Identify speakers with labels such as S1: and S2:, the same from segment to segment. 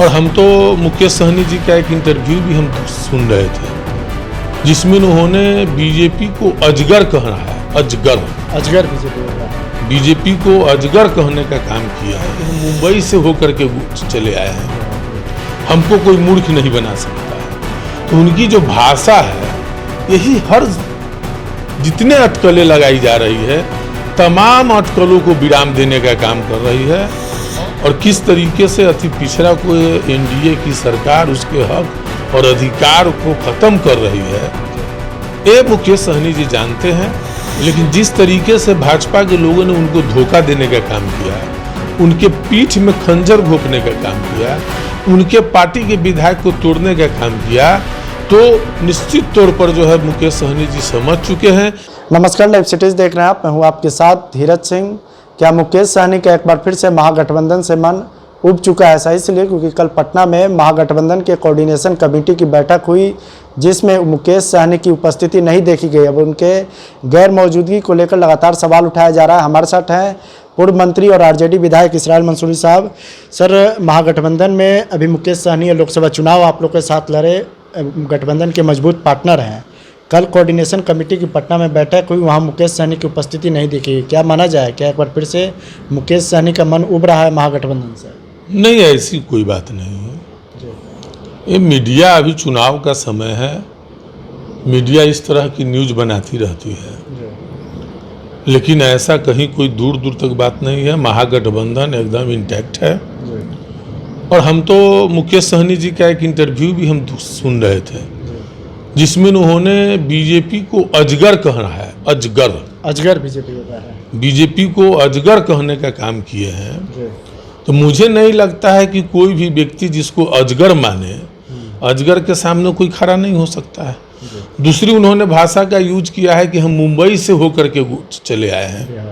S1: और हम तो मुकेश सहनी जी का एक इंटरव्यू भी हम सुन रहे थे जिसमें उन्होंने बीजेपी को अजगर कहना है। अजगर बीजेपी को अजगर कहने का काम किया है। हम मुंबई से होकर के चले आए हैं, हमको कोई मूर्ख नहीं बना सकता है। तो उनकी जो भाषा है यही हर जितने अटकलें लगाई जा रही है तमाम अटकलों को विराम देने का काम कर रही है। और किस तरीके से अति पिछड़ा को एनडीए की सरकार उसके हक और अधिकार को खत्म कर रही है ये मुकेश सहनी जी जानते हैं। लेकिन जिस तरीके से भाजपा के लोगों ने उनको धोखा देने का काम किया, उनके पीठ में खंजर घोंपने का काम किया, उनके पार्टी के विधायक को तोड़ने का काम किया, तो निश्चित तौर पर जो है मुकेश सहनी जी समझ चुके हैं।
S2: नमस्कार, लाइव सिटीज देख रहे हैं आप, मैं हूं आपके साथ धीरज सिंह। क्या मुकेश सहनी का एक बार फिर से महागठबंधन से मन उब चुका है? ऐसा इसलिए क्योंकि कल पटना में महागठबंधन के कोऑर्डिनेशन कमेटी की बैठक हुई जिसमें मुकेश सहनी की उपस्थिति नहीं देखी गई। अब उनके गैर मौजूदगी को लेकर लगातार सवाल उठाया जा रहा है। हमारे साथ हैं पूर्व मंत्री और आरजेडी विधायक इसराइल मंसूरी साहब। सर, महागठबंधन में अभी मुकेश सहनी लोकसभा चुनाव आप लोग के साथ लड़े, गठबंधन के मजबूत पार्टनर हैं। कल कोऑर्डिनेशन कमेटी की पटना में बैठक हुई, वहां मुकेश सहनी की उपस्थिति नहीं दिखी। क्या माना जाए, क्या एक बार फिर से मुकेश सहनी का मन उब रहा है महागठबंधन से?
S1: नहीं, ऐसी कोई बात नहीं है। ये मीडिया, अभी चुनाव का समय है, मीडिया इस तरह की न्यूज़ बनाती रहती है, लेकिन ऐसा कहीं कोई दूर दूर तक बात नहीं है। महागठबंधन एकदम इंटैक्ट है। और हम तो मुकेश सहनी जी का एक इंटरव्यू भी हम सुन रहे थे जिसमें उन्होंने बीजेपी को अजगर कहना है। अजगर बीजेपी को अजगर कहने का काम किए हैं। तो मुझे नहीं लगता है कि कोई भी व्यक्ति जिसको अजगर माने, अजगर के सामने कोई खड़ा नहीं हो सकता है। दूसरी, उन्होंने भाषा का यूज किया है कि हम मुंबई से होकर के चले आए हैं,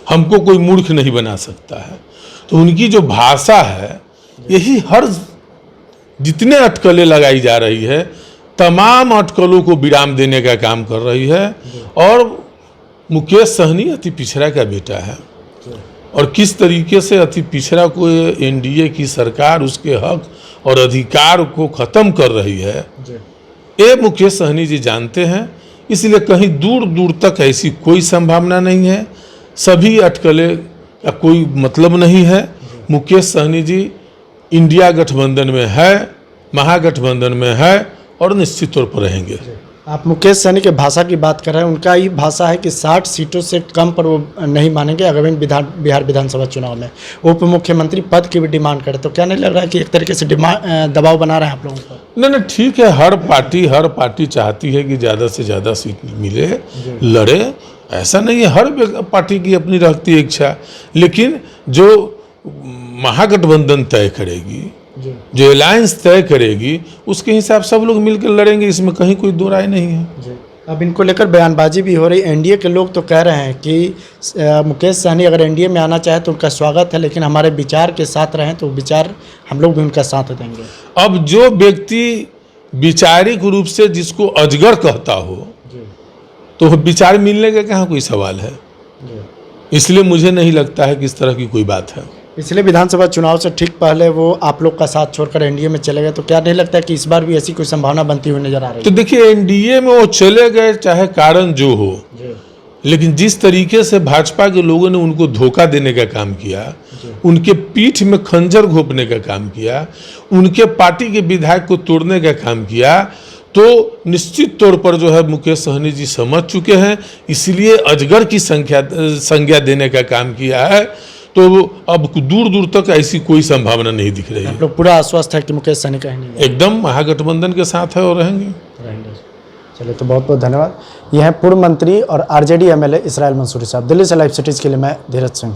S1: हमको कोई मूर्ख नहीं बना सकता है। तो उनकी जो भाषा है यही हर जितने अटकलें लगाई जा रही है तमाम अटकलों को विराम देने का काम कर रही है। और मुकेश सहनी अति पिछड़ा का बेटा है, और किस तरीके से अति पिछड़ा को एनडीए की सरकार उसके हक और अधिकार को खत्म कर रही है ये मुकेश सहनी जी जानते हैं। इसलिए कहीं दूर दूर तक ऐसी कोई संभावना नहीं है, सभी अटकलें का कोई मतलब नहीं है। मुकेश सहनी जी इंडिया गठबंधन में है, महागठबंधन में है और निश्चित तौर पर रहेंगे।
S2: आप मुकेश सहनी के भाषा की बात कर रहे हैं, उनका ये भाषा है कि 60 सीटों से कम पर वो नहीं मानेंगे आगामी बिहार विधानसभा चुनाव में। उप मुख्यमंत्री पद की भी डिमांड करे, तो क्या नहीं लग रहा है कि एक तरीके से दबाव बना रहे हैं आप लोगों को?
S1: नहीं, ठीक है, हर पार्टी चाहती है कि ज़्यादा से ज़्यादा सीट मिले, लड़े। ऐसा नहीं है, हर पार्टी की अपनी रहती है इच्छा। लेकिन जो महागठबंधन तय करेगी, जो अलायंस तय करेगी, उसके हिसाब सब लोग मिलकर लड़ेंगे, इसमें कहीं कोई दो राय नहीं है।
S2: अब इनको लेकर बयानबाजी भी हो रही। एनडीए के लोग तो कह रहे हैं कि मुकेश सहनी अगर एनडीए में आना चाहे तो उनका स्वागत है, लेकिन हमारे विचार के साथ रहें तो विचार हम लोग भी उनका साथ देंगे।
S1: अब जो व्यक्ति वैचारिक रूप से जिसको अजगर कहता हो तो विचार मिलने का कहाँ कोई सवाल है। इसलिए मुझे नहीं लगता है कि इस तरह की कोई बात है।
S2: पिछले विधानसभा चुनाव से ठीक पहले वो आप लोग का साथ छोड़कर एनडीए में चले गए, तो क्या नहीं लगता है कि इस बार भी ऐसी कोई संभावना बनती हुई नजर आ रही है?
S1: तो देखिए, एनडीए में वो चले गए चाहे कारण जो हो, लेकिन जिस तरीके से भाजपा के लोगों ने उनको धोखा देने का काम किया, उनके पीठ में खंजर घोंपने का काम किया, उनके पार्टी के विधायक को तोड़ने का काम किया, तो निश्चित तौर पर जो है मुकेश सहनी जी समझ चुके हैं। इसलिए अजगर की संज्ञा देने का काम किया है। तो अब दूर दूर तक ऐसी कोई संभावना नहीं दिख रही है।
S2: आप लोग पूरा आश्वस्त है कि मुकेश सहनी कहेंगे?
S1: एकदम महागठबंधन के साथ है और रहेंगे।
S2: चलिए, तो बहुत बहुत धन्यवाद। यह है पूर्व मंत्री और आरजेडी एमएलए इसराइल मंसूरी साहब। दिल्ली से लाइव सिटीज के लिए मैं धीरज सिंह।